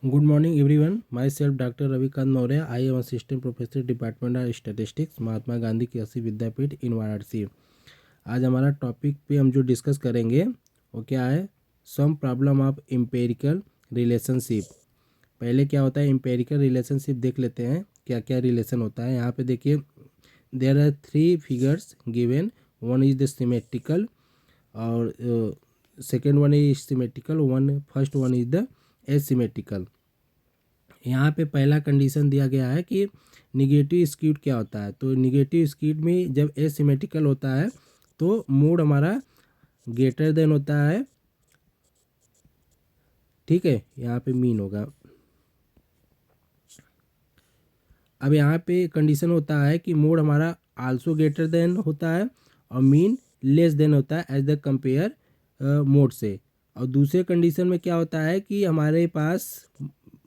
Good morning everyone. Myself Dr. Ravikant Maurya. I am Assistant Professor Department of Statistics, Mahatma Gandhi कृषि विद्यापीठ इन वाराणसी। आज हमारा topic पे हम जो डिस्कस करेंगे वो क्या है, some problem of empirical relationship. पहले क्या होता है एम्पेरिकल रिलेशनशिप देख लेते हैं, क्या क्या रिलेशन होता है। यहाँ पे देखिए, there are 3 figures given, one is the symmetrical और second one is symmetrical, first one is the asymmetrical. यहाँ पे पहला कंडीशन दिया गया है कि निगेटिव स्क्यूड क्या होता है। तो निगेटिव स्क्यूड में जब एसिमेट्रिकल होता है तो मोड हमारा ग्रेटर देन होता है, ठीक है, यहाँ पे मीन होगा। अब यहाँ पे कंडीशन होता है कि मोड हमारा आल्सो ग्रेटर देन होता है और मीन लेस देन होता है एज द कंपेयर मोड से। और दूसरे कंडीशन में क्या होता है कि हमारे पास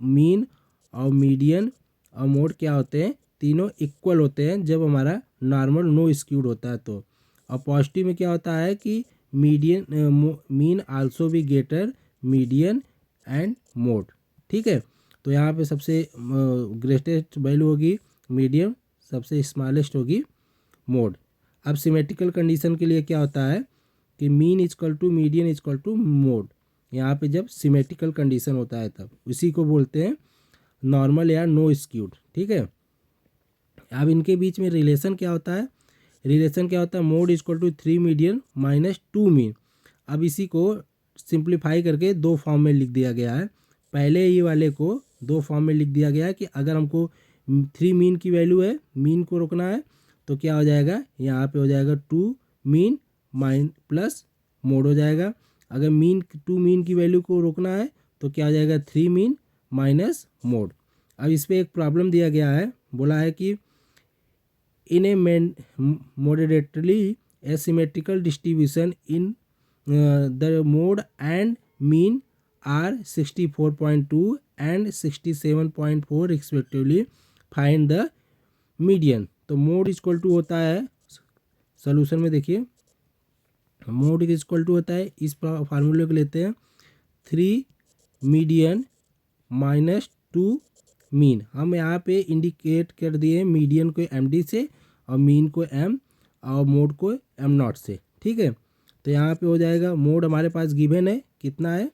मीन और मीडियन और मोड क्या होते हैं, तीनों इक्वल होते हैं जब हमारा नॉर्मल नो स्क्यूड होता है तो। और पॉजिटिव में क्या होता है कि मीन आल्सो भी ग्रेटर मीडियन एंड मोड, ठीक है। तो यहाँ पे सबसे ग्रेटेस्ट वैल्यू होगी मीडियम, सबसे स्मॉलेस्ट होगी मोड। अब सिमेट्रिकल कंडीशन के लिए क्या होता है कि mean is equal to median is equal to mode. यहाँ पे जब सिमेट्रिकल कंडीशन होता है तब उसी को बोलते हैं नॉर्मल या नो स्क्यूड, ठीक है। अब इनके बीच में रिलेशन क्या होता है, रिलेशन क्या होता है, mode is equal to 3 median minus 2 mean. अब इसी को सिंप्लीफाई करके दो फॉर्म में लिख दिया गया है। पहले ये वाले को दो फॉर्म में लिख दिया गया है कि अगर हमको 3 मीन की वैल्यू है, मीन को रोकना है, तो क्या हो जाएगा, यहाँ पे हो जाएगा 2 मीन माइन प्लस मोड हो जाएगा। अगर 2 मीन की वैल्यू को रोकना है तो क्या हो जाएगा, 3 मीन माइनस मोड। अब इस पर एक प्रॉब्लम दिया गया है, बोला है कि इन ए moderately asymmetrical distribution in the mode and mean are 64.2 and 67.4 respectively, find the median। तो मोड इक्वल टू होता है, सोल्यूशन में देखिए, मोड इक्वल टू होता है, इस फार्मूले को लेते हैं 3 मीडियन माइनस 2 मीन। हम यहाँ पे इंडिकेट कर दिए मीडियन को MD से और मीन को M और मोड को M0 से, ठीक है। तो यहाँ पे हो जाएगा, मोड हमारे पास गिवन है कितना है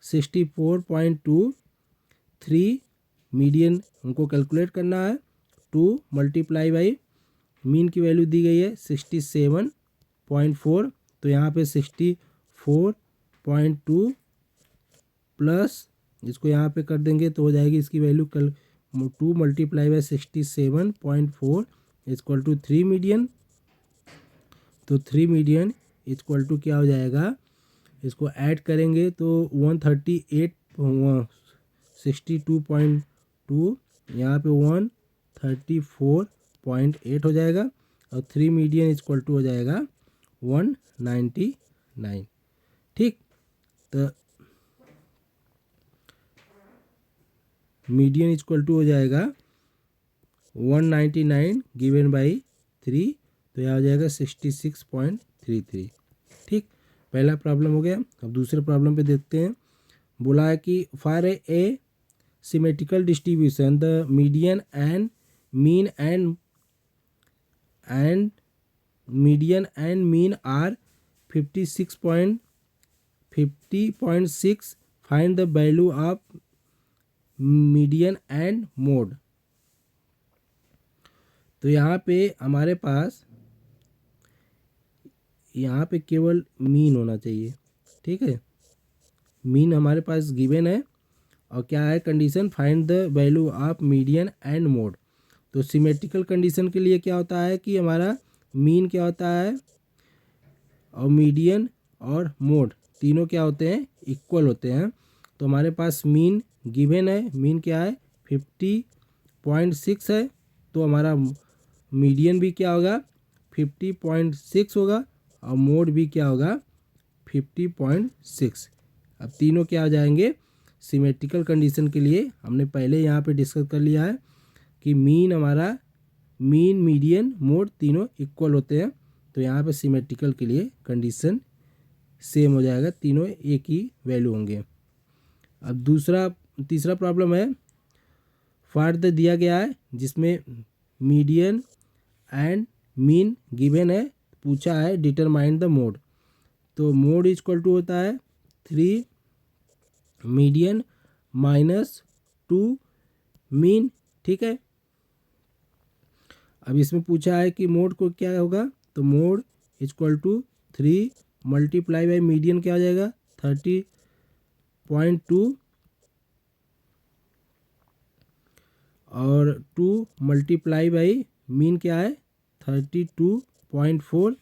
64.2, 3 मीडियन हमको कैलकुलेट करना है, 2 मल्टीप्लाई बाई मीन की वैल्यू दी गई है 67.4। तो यहाँ पे 64.2 प्लस इसको यहाँ पे कर देंगे तो हो जाएगी इसकी वैल्यू कल 2 multiply by 67.4 equal to 3 median. तो 3 मीडियन इक्वल टू क्या हो जाएगा, इसको ऐड करेंगे तो 138 62.2, यहाँ पे 134.8 हो जाएगा और 3 मीडियन इक्वल टू हो जाएगा 199, ठीक। तो मीडियन इक्वल टू हो जाएगा 199 गिवन बाई 3, तो यह हो जाएगा 66.33, ठीक। पहला प्रॉब्लम हो गया। अब दूसरे प्रॉब्लम पे देखते हैं। बोला है कि for a symmetrical distribution the median and mean and mean are 50.6, find the value of median and mode. तो यहाँ पे हमारे पास यहाँ पे केवल मीन होना चाहिए, ठीक है। मीन हमारे पास गिवन है और क्या है condition, find the value of median and mode. तो सिमेट्रिकल कंडीशन के लिए क्या होता है कि हमारा मीन क्या होता है और मीडियन और मोड तीनों क्या होते हैं, इक्वल होते हैं। तो हमारे पास मीन गिवन है, मीन क्या है 50.6 है, तो हमारा मीडियन भी क्या होगा 50.6 होगा और मोड भी क्या होगा 50.6। अब तीनों क्या हो जाएंगे, सिमेट्रिकल कंडीशन के लिए हमने पहले यहाँ पे डिस्कस कर लिया है कि मीन हमारा मीन मीडियन मोड तीनों इक्वल होते हैं। तो यहाँ पे सिमेट्रिकल के लिए कंडीशन सेम हो जाएगा, तीनों एक ही वैल्यू होंगे। अब दूसरा तीसरा प्रॉब्लम है फॉर द दिया गया है जिसमें मीडियन एंड मीन गिवन है, पूछा है डिटरमाइन द मोड। तो मोड इक्वल टू होता है 3 मीडियन माइनस 2 मीन। ठीक है, अब इसमें पूछा है कि मोड को क्या होगा, तो mode equal to 3 multiply by median क्या हो जाएगा 30.2 और 2 मल्टीप्लाई बाई मीन क्या है 32.4।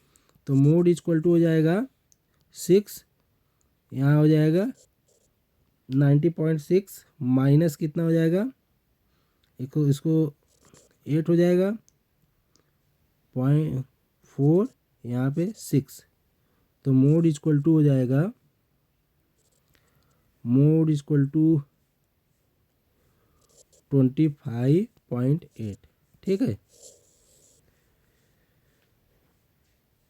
तो मोड इक्वल टू हो जाएगा 6, यहाँ हो जाएगा 90.6 माइनस कितना हो जाएगा, इसको 8 हो जाएगा 0.4, यहाँ पे 6। तो मोड इक्वल टू हो जाएगा मोड इक्वल टू 25.8। ठीक है,